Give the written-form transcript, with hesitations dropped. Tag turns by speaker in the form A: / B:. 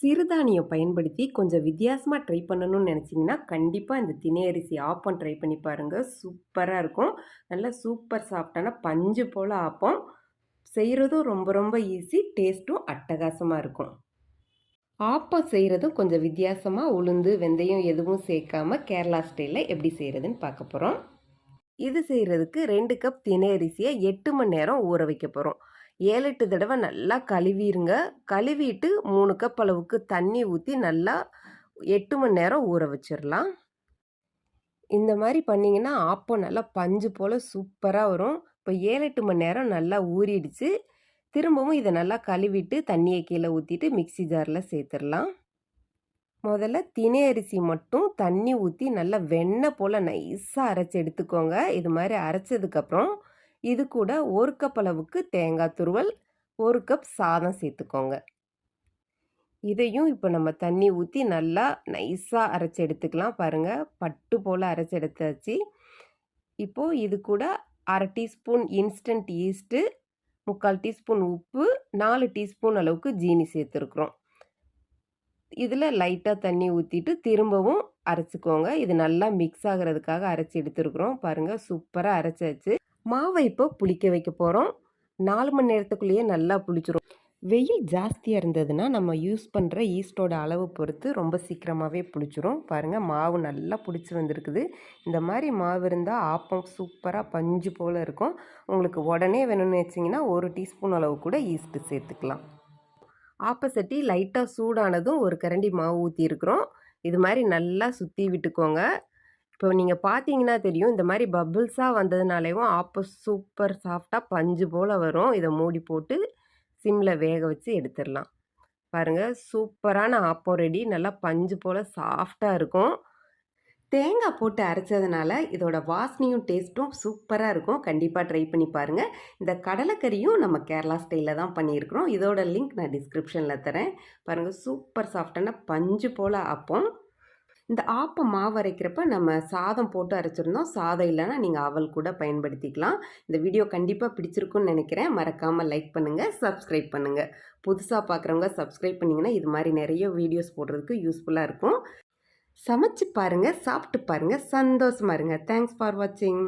A: சிறுதானியம் பயன்படுத்தி கொஞ்சம் வித்தியாசமா ட்ரை பண்ணணும்னு நெனச்சீங்கன்னா, கண்டிப்பா இந்த தினை அரிசி ஆப்பம் ட்ரை பண்ணி பாருங்க. சூப்பரா இருக்கும். நல்லா சூப்பர் சாஃப்ட்டான பஞ்சு போல ஆப்பம். செய்றதும் ரொம்ப ரொம்ப ஈஸி. டேஸ்ட்டும் அட்டகாசமா இருக்கும். ஆப்பம் செய்றதும் கொஞ்சம் வித்தியாசமா உளுந்து, வெந்தயம் எதுவும் சேர்க்காம கேரளா ஸ்டைல்ல எப்படி செய்றதுன்னு பார்க்க போறோம். இது செய்றதுக்கு 2 கப் தினை அரிசிய 8 மணி நேரம் ஊற வைக்க போறோம். 7, 8 தடவ நல்லா கழுவிருங்க. கழுவிட்டு 3 கப் அளவுக்கு தண்ணி ஊத்தி நல்லா 8 மணி நேரம் ஊற வச்சிரலாம். இந்த மாரி பண்ணீங்கன்னா, ஆப்பம் நல்லா பஞ்சு போல சூப்பரா வரும். இப்போ 7, 8 மணி நேரம் நல்லா ஊறிடுச்சு. திரும்பவும் இத நல்லா கழுவிட்டு தண்ணிய கீழ ஊத்திட்டு மிக்ஸி ஜார்ல சேர்த்துரலாம். முதல்ல தினை அரிசி மட்டும் தண்ணி ஊற்றி நல்லா வெண்ணெய் போல் நைஸாக அரைச்சி எடுத்துக்கோங்க. இது மாதிரி அரைச்சதுக்கப்புறம் இது கூட 1 கப் அளவுக்கு தேங்காய் துருவல், 1 கப் சாதம் சேர்த்துக்கோங்க. இதையும் இப்போ நம்ம தண்ணி ஊற்றி நல்லா நைஸாக அரைச்சி எடுத்துக்கலாம். பாருங்கள், பட்டு போல் அரைச்சி எடுத்தாச்சு. இப்போது இது கூட 1/2 டீஸ்பூன் இன்ஸ்டன்ட் ஈஸ்ட்டு, 3/4 டீஸ்பூன் உப்பு, 4 டீஸ்பூன் அளவுக்கு ஜீனி சேர்த்துருக்குறோம். இதில் லைட்டாக தண்ணி ஊற்றிட்டு திரும்பவும் அரைச்சிக்கோங்க. இது நல்லா மிக்ஸ் ஆகிறதுக்காக அரைச்சி எடுத்துருக்குறோம். பாருங்கள், சூப்பராக அரைச்சாச்சு. மாவை இப்போ புளிக்க வைக்க போகிறோம். 4 மணி நேரத்துக்குள்ளேயே நல்லா புளிச்சிரும். வெயில் ஜாஸ்தியாக இருந்ததுன்னா நம்ம யூஸ் பண்ணுற ஈஸ்டோட அளவு பொறுத்து ரொம்ப சீக்கிரமாகவே புளிச்சிரும். பாருங்கள், மாவு நல்லா புளிச்சு வந்திருக்குது. இந்த மாதிரி மாவு இருந்தால் ஆப்பம் சூப்பராக பஞ்சு போல் இருக்கும். உங்களுக்கு உடனே வேணும்னு வச்சிங்கன்னா 1 டீஸ்பூன் அளவு கூட ஈஸ்ட்டு சேர்த்துக்கலாம். ஆப்பசட்டி லைட்டாக சூடானதும் ஒரு கரண்டி மாவு ஊற்றிருக்கிறோம். இது மாதிரி நல்லா சுற்றி விட்டுக்கோங்க. இப்போ நீங்கள் பார்த்தீங்கன்னா தெரியும், இந்த மாதிரி பபிள்ஸாக வந்ததுனாலேயும் ஆப்பம் சூப்பர் சாஃப்டாக பஞ்சு போல் வரும். இதை மூடி போட்டு சிம்மில் வேக வச்சு எடுத்துடலாம். பாருங்கள், சூப்பரான ஆப்பம் ரெடி. நல்லா பஞ்சு போல் சாஃப்டாக இருக்கும். தேங்காய் போட்டு அரைச்சதுனால இதோட வாசனையும் டேஸ்ட்டும் சூப்பராக இருக்கும். கண்டிப்பாக ட்ரை பண்ணி பாருங்கள். இந்த கடலைக்கறியும் நம்ம கேரளா ஸ்டைலில் தான் பண்ணியிருக்கிறோம். இதோட லிங்க் நான் டிஸ்கிரிப்ஷனில் தரேன். பாருங்கள், சூப்பர் சாஃப்டான பஞ்சு போல் ஆப்பம். இந்த ஆப்பம் மாவு அரைக்கிறப்ப நம்ம சாதம் போட்டு அரைச்சிருந்தோம். சாதம் இல்லைன்னா நீங்கள் அவல் கூட பயன்படுத்திக்கலாம். இந்த வீடியோ கண்டிப்பாக பிடிச்சிருக்குன்னு நினைக்கிறேன். மறக்காமல் லைக் பண்ணுங்கள், சப்ஸ்கிரைப் பண்ணுங்கள். புதுசாக பார்க்குறவங்க சப்ஸ்கிரைப் பண்ணிங்கன்னா இது மாதிரி நிறைய வீடியோஸ் போடுறதுக்கு யூஸ்ஃபுல்லாக இருக்கும். சமைச்சு பாருங்கள், சாப்பிட்டு பாருங்கள், சந்தோஷமா இருங்க. தேங்க்ஸ் ஃபார் வாட்சிங்.